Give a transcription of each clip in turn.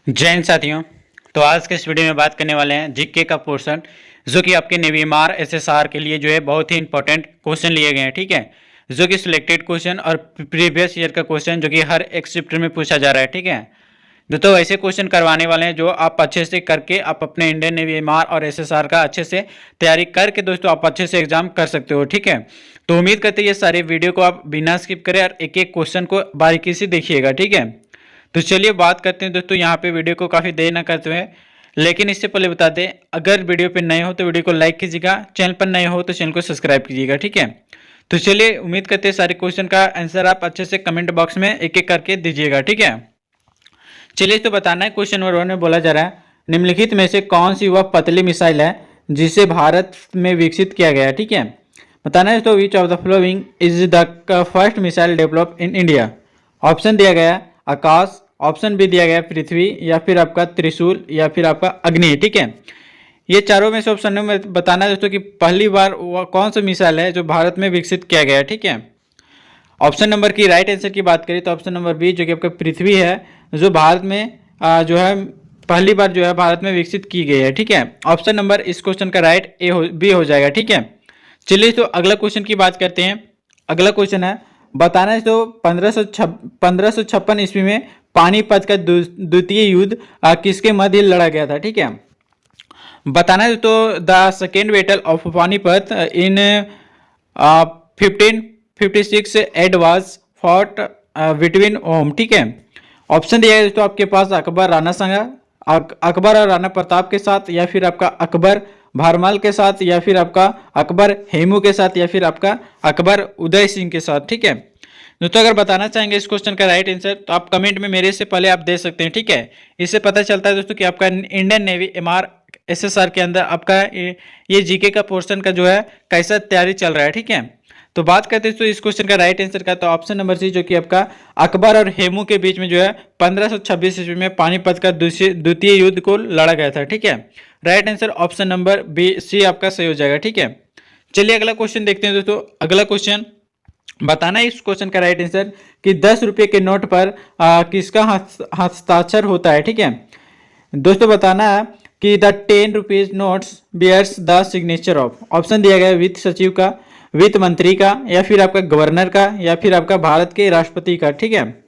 जय हिंद साथियों। तो आज के इस वीडियो में बात करने वाले हैं जीके का पोर्शन, जो कि आपके नेवीमार एसएसआर के लिए जो है बहुत ही इंपॉर्टेंट क्वेश्चन लिए गए हैं। ठीक है, जो कि सिलेक्टेड क्वेश्चन और प्रीवियस ईयर का क्वेश्चन जो कि हर एक शिफ्ट में पूछा जा रहा है। ठीक है, तो ऐसे क्वेश्चन करवाने वाले हैं जो आप अच्छे से करके आप अपने इंडियन नेवीमार और एसएसआर का अच्छे से तैयारी करके दोस्तों आप अच्छे से एग्जाम कर सकते हो। ठीक है, तो उम्मीद करते हैं ये सारे वीडियो को आप बिना स्किप करें और एक एक क्वेश्चन को बारीकी से देखिएगा। ठीक है, तो चलिए बात करते हैं दोस्तों। यहाँ पे वीडियो को काफ़ी देर ना करते हुए, लेकिन इससे पहले बता दें, अगर वीडियो पे नए हो तो वीडियो को लाइक कीजिएगा, चैनल पर नए हो तो चैनल को सब्सक्राइब कीजिएगा। ठीक है, तो चलिए उम्मीद करते हैं सारे क्वेश्चन का आंसर आप अच्छे से कमेंट बॉक्स में एक एक करके दीजिएगा। ठीक है, चलिए तो बताना है। क्वेश्चन नंबर 1 में बोला जा रहा है, निम्नलिखित में से कौन सी वह पतली मिसाइल है जिसे भारत में विकसित किया गया है। ठीक है, बताना है तो विच of the following is the first missile develop in India. Option दिया गया आकाश, ऑप्शन बी दिया गया पृथ्वी, या फिर आपका त्रिशूल, या फिर आपका अग्नि। ठीक है, ये चारों में से ऑप्शन में बताना है दोस्तों कि पहली बार वह कौन सा मिसाइल है जो भारत में विकसित किया गया है। ठीक है, ऑप्शन नंबर की राइट आंसर की बात करें तो ऑप्शन नंबर बी जो कि आपका पृथ्वी है, जो भारत में जो है पहली बार जो है भारत में विकसित की गई है। ठीक है, ऑप्शन नंबर इस क्वेश्चन का राइट बी हो जाएगा। ठीक है, चलिए तो अगला क्वेश्चन की बात करते हैं। अगला क्वेश्चन है, बताना है तो 1556 ईस्वी में पानीपत का द्वितीय युद्ध किसके मध्य लड़ा गया था। ठीक है, बताना है तो the second battle of Panipat in 1556 AD was fought between whom. ठीक है, ऑप्शन दिया है तो आपके पास अकबर राणा संगा, अकबर और राणा प्रताप के साथ, या फिर आपका अकबर भारमल के साथ, या फिर आपका अकबर हेमू के साथ, या फिर आपका अकबर उदय सिंह के साथ। ठीक है, दोस्तों अगर बताना चाहेंगे इस क्वेश्चन का राइट आंसर तो आप कमेंट में मेरे से पहले आप दे सकते हैं। ठीक है, इससे पता चलता है दोस्तों कि आपका इंडियन नेवी एमआर एसएसआर के अंदर आपका ये जीके का पोर्शन का जो है कैसा तैयारी चल रहा है। ठीक है, तो बात करते हैं तो इस क्वेश्चन का राइट आंसर का तो ऑप्शन नंबर सी जो कि आपका अकबर और हेमू के बीच में जो है 1526 ईस्वी में पानीपत का द्वितीय युद्ध को लड़ा गया था। ठीक है, right answer option number B C आपका सही हो जाएगा। ठीक है, चलिए अगला क्वेश्चन देखते हैं दोस्तों। अगला क्वेश्चन बताना है इस क्वेश्चन का राइट आंसर कि 10 रुपये के नोट पर किसका हस्ताक्षर होता है। ठीक है, दोस्तों बताना है कि the 10 rupees notes bears the signature of. Option दिया गया वित्त सचिव का, वित्त मंत्री का, या फिर आपका गवर्नर का, या फिर आपका भारत के राष्ट्रपति का। ठीक है,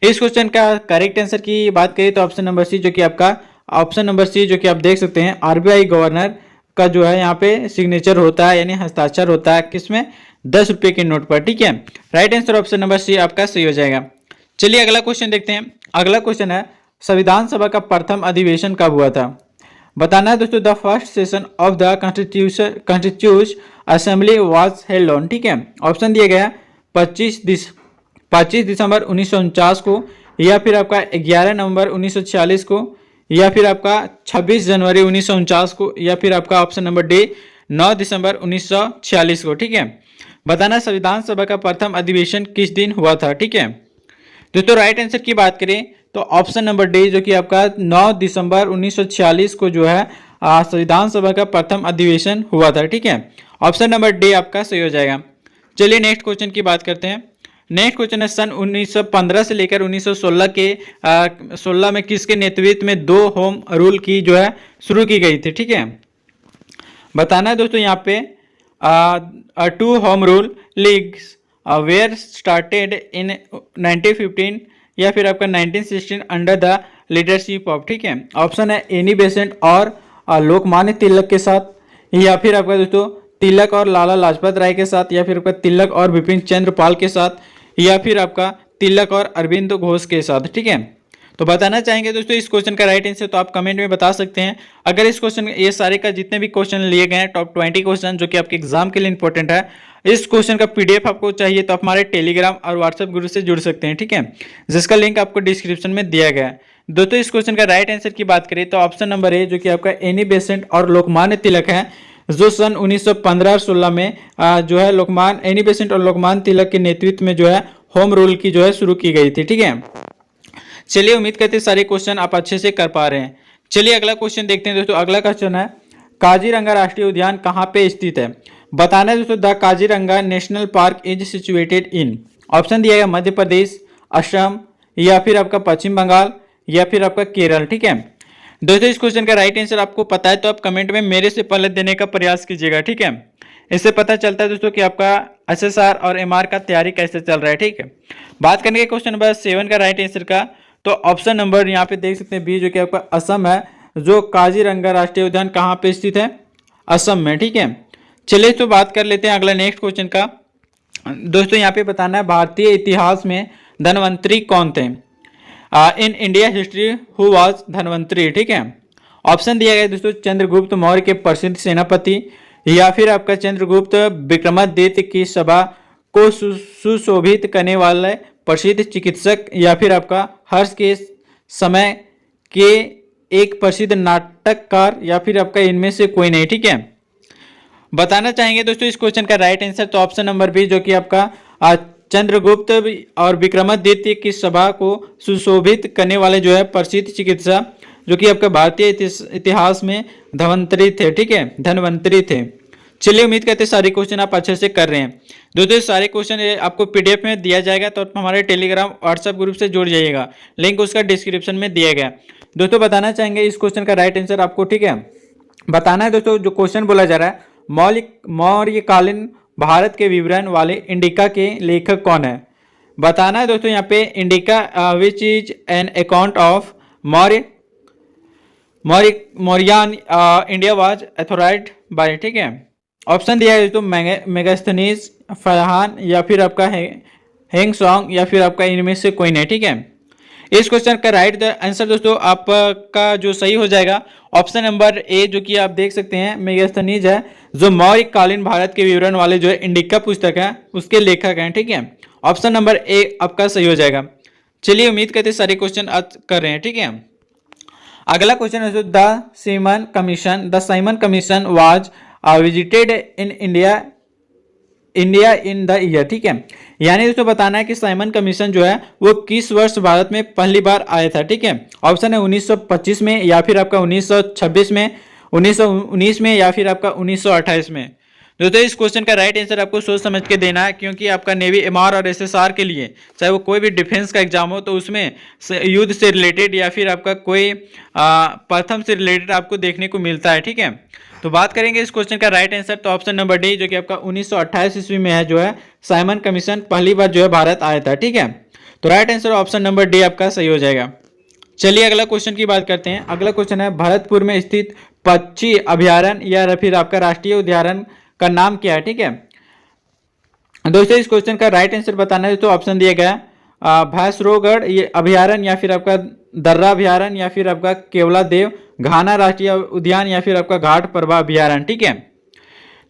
इस क्वेश्चन का करेक्ट आंसर की बात करें तो ऑप्शन नंबर सी जो कि आपका ऑप्शन नंबर सी जो कि आप देख सकते हैं आरबीआई गवर्नर का जो है यहाँ पे सिग्नेचर होता है, यानी हस्ताक्षर होता है किसमें 10 रुपये के नोट पर। ठीक है, right answer option number C आपका सही हो जाएगा। चलिए अगला क्वेश्चन देखते हैं। अगला क्वेश्चन है, संविधान सभा का प्रथम अधिवेशन कब हुआ था। बताना है दोस्तों the first session of the constitution assembly was held on. ठीक है, ऑप्शन दिया गया 25 दिसंबर 1949 को, या फिर आपका 11 नवंबर 1946 को, या फिर आपका 26 जनवरी 1949 को, या फिर आपका ऑप्शन नंबर डी 9 दिसंबर 1946 को। ठीक है, बताना संविधान सभा का प्रथम अधिवेशन किस दिन हुआ था। ठीक है, दोस्तों राइट आंसर की बात करें तो ऑप्शन नंबर डी जो कि आपका 9 दिसंबर 1946 को जो है संविधान सभा का प्रथम अधिवेशन हुआ था। ठीक है, ऑप्शन नंबर डी आपका सही हो जाएगा। चलिए नेक्स्ट क्वेश्चन की बात करते हैं। नेक्स्ट क्वेश्चन है, सन 1915 से लेकर 1916 के 16 में किसके नेतृत्व में 2 होम रूल की जो है शुरू की गई थी। ठीक है, बताना है दोस्तों यहाँ पे 2 home rule leagues were started in 1915, या फिर आपका 1916 अंडर द लीडरशिप ऑफ। ठीक है, ऑप्शन है एनी बेसेंट और लोकमान्य तिलक के साथ, या फिर आपका दोस्तों तिलक और लाला लाजपत राय के साथ, या फिर आपका तिलक और विपिन चंद्र पाल के साथ, या फिर आपका तिलक और अरविंद घोष के साथ। ठीक है, तो बताना चाहेंगे दोस्तों इस क्वेश्चन का राइट आंसर तो आप कमेंट में बता सकते हैं। अगर इस क्वेश्चन ये सारे का जितने भी क्वेश्चन लिए गए हैं टॉप 20 क्वेश्चन जो कि आपके एग्जाम के लिए इंपॉर्टेंट है, इस क्वेश्चन का पीडीएफ आपको चाहिए तो आप हमारे टेलीग्राम और व्हाट्सएप ग्रुप से जुड़ सकते हैं। ठीक है, जिसका लिंक आपको डिस्क्रिप्शन में दिया गया है। दोस्तों इस क्वेश्चन का राइट आंसर की बात करें तो ऑप्शन नंबर ए जो कि आपका एनी बेसेंट और लोकमान्य तिलक है, जो सन 1915 और 16 में जो है लोकमान्य एनी बेसेंट और लोकमान्य तिलक के नेतृत्व में जो है होम रूल की जो है शुरू की गई थी। ठीक है, चलिए उम्मीद करते हैं सारे क्वेश्चन आप अच्छे से कर पा रहे हैं। चलिए अगला क्वेश्चन देखते हैं दोस्तों। अगला क्वेश्चन है, काजीरंगा राष्ट्रीय उद्यान कहाँ पे स्थित है। बताना है दोस्तों the Kaziranga national park is situated in. Option दिया गया मध्य प्रदेश, असम, या फिर आपका पश्चिम बंगाल, या फिर आपका केरल। ठीक है दोस्तों, इस क्वेश्चन का राइट आंसर आपको पता है तो आप कमेंट में मेरे से पहले देने का प्रयास कीजिएगा। ठीक है, इससे पता चलता है दोस्तों कि आपका एसएसआर और एमआर का तैयारी कैसे चल रहा है। ठीक है, बात करने के क्वेश्चन नंबर 7 का राइट आंसर का, तो ऑप्शन नंबर यहाँ पे देख सकते हैं बी, जो कि आपका असम है। जो काजीरंगा राष्ट्रीय उद्यान कहाँ पे स्थित है? असम में। ठीक है, चलिए तो बात कर लेते हैं अगला नेक्स्ट क्वेश्चन का। दोस्तों यहाँ पे बताना है भारतीय इतिहास में धनवंतरी कौन थे? In India history who was Dhanvantari. ठीक है, ऑप्शन दिया गया दोस्तों चंद्रगुप्त मौर्य के प्रसिद्ध सेनापति, या फिर आपका चंद्रगुप्त विक्रमादित्य की सभा को सुशोभित करने वाले प्रसिद्ध चिकित्सक, या फिर आपका हर्ष के समय के एक प्रसिद्ध नाटककार, या फिर आपका इनमें से कोई नहीं। ठीक है, बताना चाहेंगे दोस्तों इस क्वेश्चन का राइट आंसर, तो ऑप्शन नंबर बी, जो कि आपका चंद्रगुप्त और विक्रमादित्य की सभा को सुशोभित करने वाले जो है प्रसिद्ध चिकित्सा, जो कि आपका भारतीय इतिहास में धन्वंतरी थे। ठीक है, धन्वंतरी थे। चलिए, उम्मीद करते हैं सारे क्वेश्चन आप अच्छे से कर रहे हैं। दोस्तों सारे क्वेश्चन आपको पीडीएफ में दिया जाएगा, तो आप हमारे टेलीग्राम व्हाट्सएप ग्रुप से जुड़ जाइएगा, लिंक उसका डिस्क्रिप्शन में दिया गया। दोस्तों बताना चाहेंगे इस क्वेश्चन का राइट आंसर आपको। ठीक है, बताना है दोस्तों, जो क्वेश्चन बोला जा रहा है मौर्यकालीन भारत के विवरण वाले इंडिका के लेखक कौन है? बताना है दोस्तों यहाँ पे Indica which is an account of Mauryan India was authorized by. ठीक है, ऑप्शन दिया है दोस्तों मेगास्थनीज, फरहान, या फिर आपका हेंग सॉन्ग, या फिर आपका इनमें से कोई नहीं। ठीक है, इस क्वेश्चन का राइट आंसर दोस्तों आपका जो सही हो जाएगा ऑप्शन नंबर ए, जो कि आप देख सकते हैं मेगास्थनीज है, जो मौर्यकालीन भारत के विवरण वाले जो है इंडिका पुस्तक है उसके लेखक हैं। ठीक है, ऑप्शन नंबर ए आपका सही हो जाएगा। चलिए, उम्मीद करते हैं सारे क्वेश्चन आज कर रहे हैं। ठीक है, अगला क्वेश्चन है the Simon commission was visited in India in the year. ठीक है, यानी दोस्तों बताना है कि साइमन कमीशन जो है वो किस वर्ष भारत में पहली बार आया था। ठीक है, ऑप्शन है 1925 में, या फिर आपका 1926 में, 1919 में, या फिर आपका 1928 में। दोस्तों इस क्वेश्चन का राइट आंसर आपको सोच समझ के देना है, क्योंकि आपका नेवी, एमआर और एसएसआर के लिए चाहे वो कोई भी डिफेंस का एग्जाम हो, तो उसमें युद्ध से रिलेटेड या फिर आपका कोई प्रथम से रिलेटेड आपको देखने को मिलता है। ठीक है, तो बात करेंगे इस क्वेश्चन का राइट आंसर, तो ऑप्शन नंबर डी, जो कि आपका 1928 ईस्वी में है, जो है साइमन कमीशन पहली बार जो है भारत आया था। ठीक है, तो right answer option number D आपका सही हो जाएगा। चलिए अगला क्वेश्चन की बात करते हैं। अगला क्वेश्चन है भरतपुर में स्थित पक्षी अभयारण्य या फिर आपका राष्ट्रीय उद्यान का नाम क्या है? ठीक है दोस्तों, इस क्वेश्चन का राइट आंसर बताना है तो ऑप्शन दिया गया भैंसरोगढ़ ये अभयारण्य, या फिर आपका दर्रा अभयारण्य, या फिर आपका केवला देव घाना राष्ट्रीय उद्यान, या फिर आपका घाट प्रभा अभयारण्य। ठीक है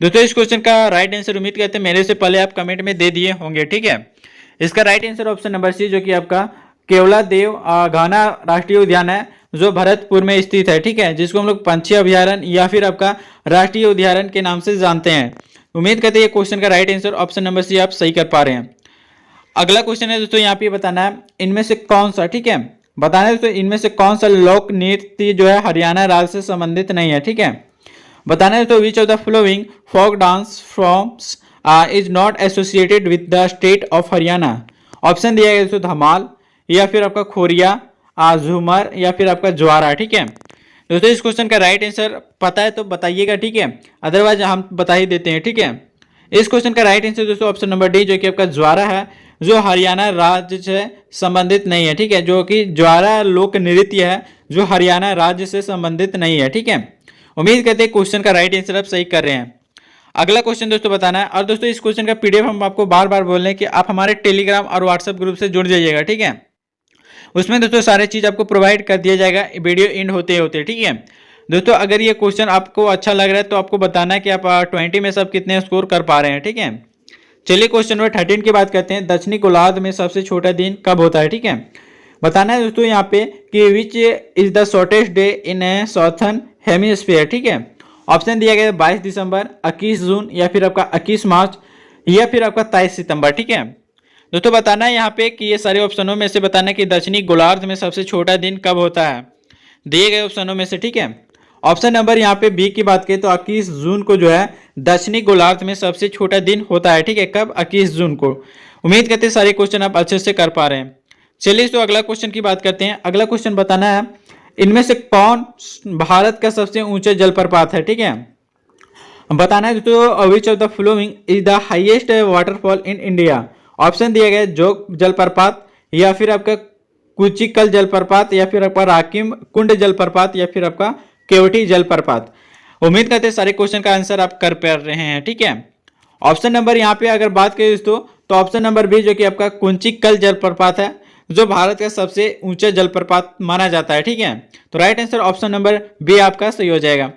दोस्तों, इस क्वेश्चन का राइट आंसर उम्मीद करते हैं मेरे से पहले आप कमेंट में दे दिए होंगे। ठीक है, इसका right answer option number C, जो कि आपका केवला देव घाना राष्ट्रीय उद्यान है, जो भरतपुर में स्थित है। ठीक है, जिसको हम लोग पंछी अभयारण्य या फिर आपका राष्ट्रीय उद्यान के नाम से जानते हैं। उम्मीद करते हैं ये क्वेश्चन का right answer option number C आप सही कर पा रहे हैं। अगला क्वेश्चन है दोस्तों, यहाँ पे बताना है इनमें से कौन सा, ठीक है बताना है दोस्तों इनमें से कौन सा लोक नृत्य जो है हरियाणा राज्य से संबंधित नहीं है। ठीक है, बताना है दोस्तों which of the following folk dance forms is not associated with the state of Haryana. Option दिया गया दोस्तों धमाल, या फिर आपका खोरिया, झूमर, या फिर आपका ज्वारा। ठीक है दोस्तों, इस क्वेश्चन का राइट आंसर पता है तो बताइएगा। ठीक है, अदरवाइज हम बता ही देते हैं। ठीक है, इस क्वेश्चन का राइट आंसर दोस्तों ऑप्शन नंबर डी, जो कि आपका ज्वारा है, जो हरियाणा राज्य से संबंधित नहीं है। ठीक है, जो कि ज्वारा लोक नृत्य है जो हरियाणा राज्य से संबंधित नहीं है। ठीक है, उम्मीद करते हैं क्वेश्चन का राइट आंसर आप सही कर रहे हैं। अगला क्वेश्चन दोस्तों बताना है, और दोस्तों इस क्वेश्चन का पीडीएफ हम आपको बार बार बोल रहे हैं कि आप हमारे टेलीग्राम और व्हाट्सएप ग्रुप से जुड़ जाइएगा। ठीक है, उसमें दोस्तों सारे चीज आपको प्रोवाइड कर दिया जाएगा वीडियो एंड होते होते। ठीक है दोस्तों, अगर ये क्वेश्चन आपको अच्छा लग रहा है तो आपको बताना है कि आप 20 में सब कितने स्कोर कर पा रहे हैं। ठीक है, चलिए क्वेश्चन नंबर 13 की बात करते हैं। दक्षिणी गोलार्ध में सबसे छोटा दिन कब होता है? ठीक है, बताना है दोस्तों यहाँ पे कि which is the shortest day in A southern hemisphere. ठीक है, ऑप्शन दिया गया 22 दिसंबर, 21 जून, या फिर आपका 21 मार्च, या फिर आपका 23 सितंबर। ठीक है दोस्तों, बताना है यहाँ पे कि ये सारे ऑप्शनों में से बताना है कि दक्षिणी गोलार्ध में सबसे छोटा दिन कब होता है दिए गए ऑप्शनों में से। ठीक है, ऑप्शन नंबर यहाँ पे बी की बात करें तो 21 जून को जो है दक्षिणी गोलार्ध में सबसे छोटा दिन होता है। ठीक है, कब? 21 जून को। उम्मीद करते हैं सारे क्वेश्चन आप अच्छे से कर पा रहे हैं। चलिए तो अगला क्वेश्चन की बात करते हैं। अगला क्वेश्चन बताना है इनमें से कौन भारत का सबसे ऊंचा जलप्रपात है, ठीक है। बताना है दोस्तों which of the following is the highest waterfall in India. Option दिया गया जोग जलप्रपात, या फिर आपका कुचिकल जलप्रपात, या फिर आपका राकिम कुंड जलप्रपात, या फिर आपका केवटी जलप्रपात। उम्मीद करते हैं सारे क्वेश्चन का आंसर आप कर पा रहे हैं, ठीक है। ऑप्शन नंबर यहाँ पे अगर बात करें दोस्तों तो ऑप्शन नंबर बी जो कि आपका कुंचिकल जलप्रपात है, जो भारत का सबसे ऊंचा जलप्रपात माना जाता है, ठीक है। तो right answer option number B आपका सही हो जाएगा।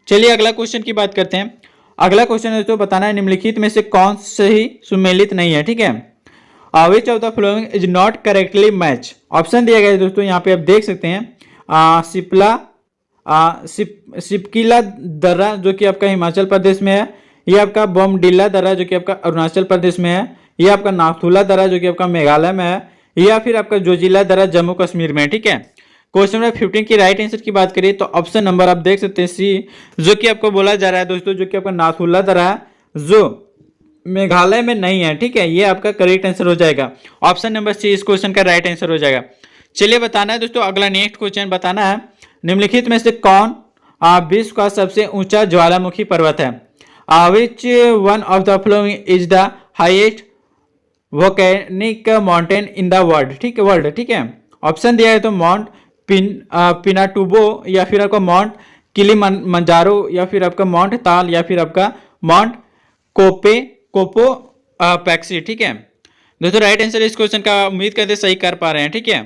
चलिए अगला क्वेश्चन की बात करते हैं। अगला क्वेश्चन दोस्तों बताना है निम्नलिखित में से कौन सही सुमेलित नहीं है, ठीक है। विच of the following is not correctly match. Option दिया गया है दोस्तों, यहाँ पे आप देख सकते हैं सिपकिला दर्रा जो कि आपका हिमाचल प्रदेश में है, ये आपका बोमडिला दर्रा जो कि आपका अरुणाचल प्रदेश में है, ये आपका नाथुला दर्रा जो कि आपका मेघालय में है, या फिर आपका जोजिला दर्रा जम्मू कश्मीर में, ठीक है। क्वेश्चन नंबर 15 की राइट आंसर की बात करिए तो ऑप्शन नंबर आप देख सकते हैं सी, जो कि आपको बोला जा रहा है दोस्तों, जो कि आपका नाथुला दर्रा है, जो मेघालय में नहीं है, ठीक है। ये आपका करेक्ट आंसर हो जाएगा। ऑप्शन नंबर सी इस क्वेश्चन का राइट आंसर हो जाएगा। चलिए बताना है दोस्तों अगला नेक्स्ट क्वेश्चन बताना है निम्नलिखित में से कौन विश्व का सबसे ऊंचा ज्वालामुखी पर्वत है। विच one of the following is the highest volcanic mountain in the world, ठीक है, वर्ल्ड, ठीक है। ऑप्शन दिया है तो माउंट पिनाटुबो, या फिर आपका माउंट किलिमंजारो, या फिर आपका माउंट ताल, या फिर आपका माउंट कोपो पैक्सी, ठीक है। दोस्तों राइट आंसर इस क्वेश्चन का उम्मीद करते सही कर पा रहे हैं, ठीक है।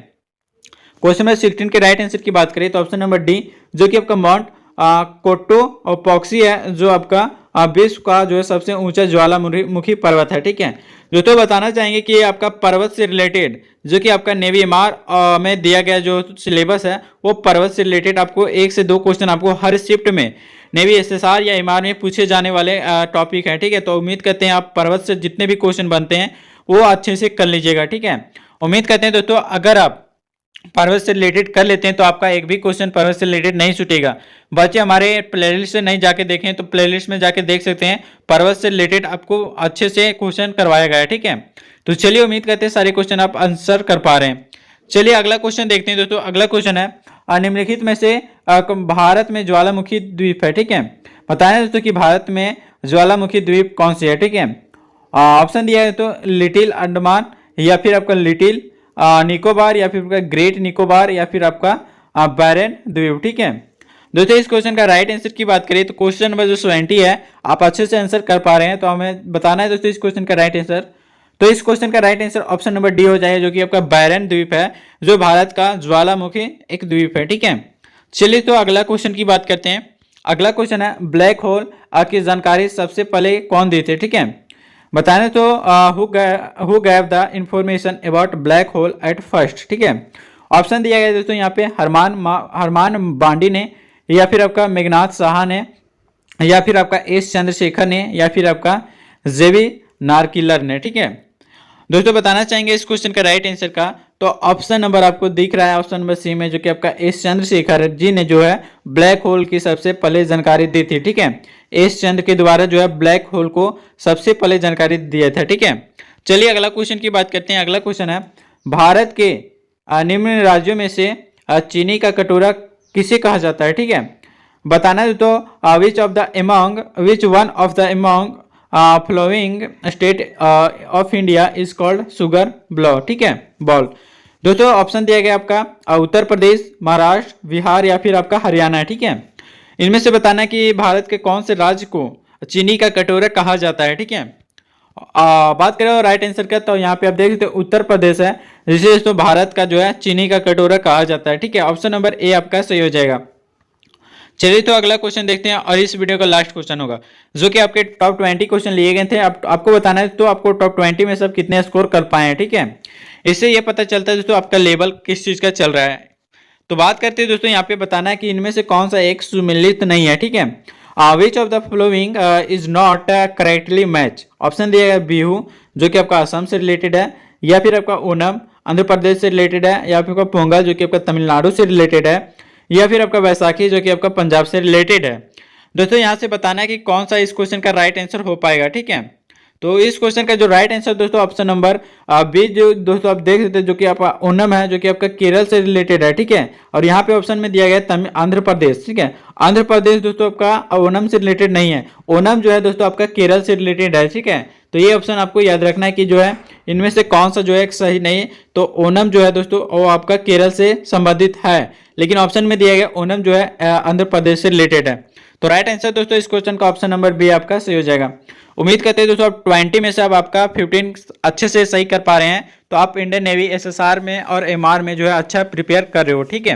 क्वेश्चन नंबर 16 के राइट आंसर की बात करें तो ऑप्शन नंबर डी जो कि आपका माउंट कोटो और पॉक्सी है, जो आपका विश्व का जो है सबसे ऊंचा ज्वालामुखी पर्वत है, ठीक है। दोस्तों बताना चाहेंगे कि आपका पर्वत से रिलेटेड जो कि आपका नेवी एमआर में दिया गया जो सिलेबस है वो पर्वत से रिलेटेड आपको 1 से 2 क्वेश्चन आपको हर शिफ्ट में नेवी एसएसआर या एमआर में पूछे जाने वाले टॉपिक है, ठीक है। तो उम्मीद करते हैं आप पर्वत से जितने भी क्वेश्चन बनते हैं वो अच्छे से कर लीजिएगा, ठीक है। उम्मीद करते हैं दोस्तों अगर आप पर्वत से रिलेटेड कर लेते हैं तो आपका एक भी क्वेश्चन पर्वत से रिलेटेड नहीं छूटेगा। बच्चे हमारे प्लेलिस्ट से नहीं जाके देखें तो प्लेलिस्ट में जाके देख सकते हैं, पर्वत से रिलेटेड आपको अच्छे से क्वेश्चन करवाया गया है, ठीक है। तो चलिए उम्मीद करते हैं सारे क्वेश्चन आप आंसर कर पा रहे हैं। चलिए अगला क्वेश्चन देखते हैं दोस्तों। अगला क्वेश्चन है निम्नलिखित में से भारत में ज्वालामुखी द्वीप है, ठीक है। बताया दोस्तों कि भारत में ज्वालामुखी द्वीप कौन सी है, ठीक है। ऑप्शन दिया है तो लिटिल अंडमान, या फिर आपका लिटिल निकोबार, या फिर आपका ग्रेट निकोबार, या फिर आपका बैरन द्वीप, ठीक है। दोस्तों इस क्वेश्चन का राइट आंसर की बात करें तो क्वेश्चन नंबर जो 20 है आप अच्छे से आंसर कर पा रहे हैं, तो हमें बताना है दोस्तों इस क्वेश्चन का राइट आंसर। तो इस क्वेश्चन का right answer option number D हो जाएगा, जो कि आपका बैरन द्वीप है, जो भारत का ज्वालामुखी एक द्वीप है, ठीक है। चलिए तो अगला क्वेश्चन की बात करते हैं। अगला क्वेश्चन है ब्लैक होल की जानकारी सबसे पहले कौन दी थी, ठीक है। बताने तो who gave the information about black hole at first, ठीक है। ऑप्शन दिया गया दोस्तों यहाँ पे हरमान बांडी ने, या फिर आपका मेघनाथ साहा ने, या फिर आपका एस चंद्रशेखर ने, या फिर आपका जेवी नारकिलर ने, ठीक है। दोस्तों बताना चाहेंगे इस क्वेश्चन का राइट आंसर का तो ऑप्शन नंबर आपको दिख रहा है ऑप्शन नंबर सी में, जो कि आपका एस चंद्रशेखर जी ने जो है ब्लैक होल की सबसे पहले जानकारी दी थी, ठीक है। एस चंद्र के द्वारा जो है ब्लैक होल को सबसे पहले जानकारी दिया था, ठीक है। चलिए अगला क्वेश्चन की बात करते हैं। अगला क्वेश्चन है भारत के निम्न राज्यों में से चीनी का कटोरा किसे कहा जाता है, ठीक है। बताना है तो which one of the among flowing state of India is called sugar bowl, ठीक है, बॉल। दोस्तों ऑप्शन दिया गया आपका उत्तर प्रदेश, महाराष्ट्र, बिहार, या फिर आपका हरियाणा है, ठीक है। इनमें से बताना है कि भारत के कौन से राज्य को चीनी का कटोरा कहा जाता है, ठीक है। बात करें राइट आंसर का तो यहाँ पे आप देख सकते हो उत्तर प्रदेश है, जिसे दोस्तों भारत का जो है चीनी का कटोरा कहा जाता है, ठीक है। ऑप्शन नंबर ए आपका सही हो जाएगा। चलिए तो अगला क्वेश्चन देखते हैं और इस वीडियो का लास्ट क्वेश्चन होगा, जो कि आपके टॉप 20 क्वेश्चन लिए गए थे। आपको बताना है तो आपको टॉप 20 में सब कितने स्कोर कर पाए हैं, ठीक है। इससे ये पता चलता है दोस्तों आपका लेवल किस चीज़ का चल रहा है। तो बात करते हैं दोस्तों यहाँ पे बताना है कि इनमें से कौन सा एक सुमेलित नहीं है, ठीक है। विच of the following is not correctly match. Option दिया गया बिहू, जो कि आपका असम से रिलेटेड है, या फिर आपका ओनम आंध्र प्रदेश से रिलेटेड है, या फिर आपका पोंगल जो कि आपका तमिलनाडु से रिलेटेड है, या फिर आपका बैसाखी जो कि आपका पंजाब से रिलेटेड है। दोस्तों यहाँ से बताना है कि कौन सा इस क्वेश्चन का राइट आंसर हो पाएगा, ठीक है। तो इस क्वेश्चन का जो राइट आंसर दोस्तों ऑप्शन नंबर बी जो दोस्तों आप देख सकते हैं, जो कि आपका ओनम है, जो कि आपका केरल से रिलेटेड है, ठीक है। और यहाँ पे ऑप्शन में दिया गया है आंध्र प्रदेश, ठीक है। आंध्र प्रदेश दोस्तों आपका ओनम से रिलेटेड नहीं है, ओनम जो है दोस्तों आपका केरल से रिलेटेड है, ठीक है। तो ये ऑप्शन आपको याद रखना है कि जो है इनमें से कौन सा जो है सही नहीं है। तो ओनम जो है दोस्तों वो आपका केरल से संबंधित है, लेकिन ऑप्शन में दिया गया ओनम जो है आंध्र प्रदेश से रिलेटेड है। तो राइट आंसर दोस्तों इस क्वेश्चन का ऑप्शन नंबर बी आपका सही हो जाएगा। उम्मीद करते हैं दोस्तों आप 20 में से अब आपका 15 अच्छे से सही कर पा रहे हैं, तो आप इंडियन नेवी एसएसआर में और एमआर में जो है अच्छा प्रिपेयर कर रहे हो, ठीक है।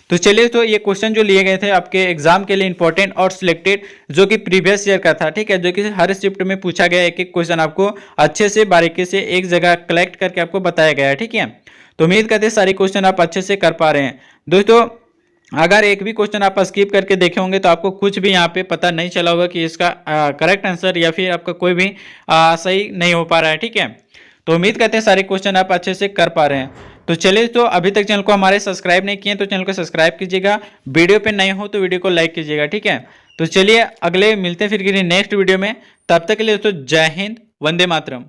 तो चलिए, तो ये क्वेश्चन जो लिए गए थे आपके एग्जाम के लिए इंपॉर्टेंट और सिलेक्टेड, जो कि प्रीवियस ईयर का था, ठीक है, जो कि हर शिफ्ट में पूछा गया एक एक क्वेश्चन आपको अच्छे से बारीकी से एक जगह कलेक्ट करके आपको बताया गया है, ठीक है। तो उम्मीद करते हैं सारे क्वेश्चन आप अच्छे से कर पा रहे हैं दोस्तों। अगर एक भी क्वेश्चन आप स्किप करके देखे होंगे तो आपको कुछ भी यहाँ पे पता नहीं चला होगा कि इसका करेक्ट आंसर या फिर आपका कोई भी सही नहीं हो पा रहा है, ठीक है। तो उम्मीद करते हैं सारे क्वेश्चन आप अच्छे से कर पा रहे हैं। तो चलिए, तो अभी तक चैनल को हमारे सब्सक्राइब नहीं किए तो चैनल को सब्सक्राइब कीजिएगा, वीडियो पे नए हो तो वीडियो को लाइक कीजिएगा, ठीक है। तो चलिए अगले मिलते हैं फिर नेक्स्ट वीडियो में, तब तक के लिए दोस्तों जय हिंद, वंदे मातरम।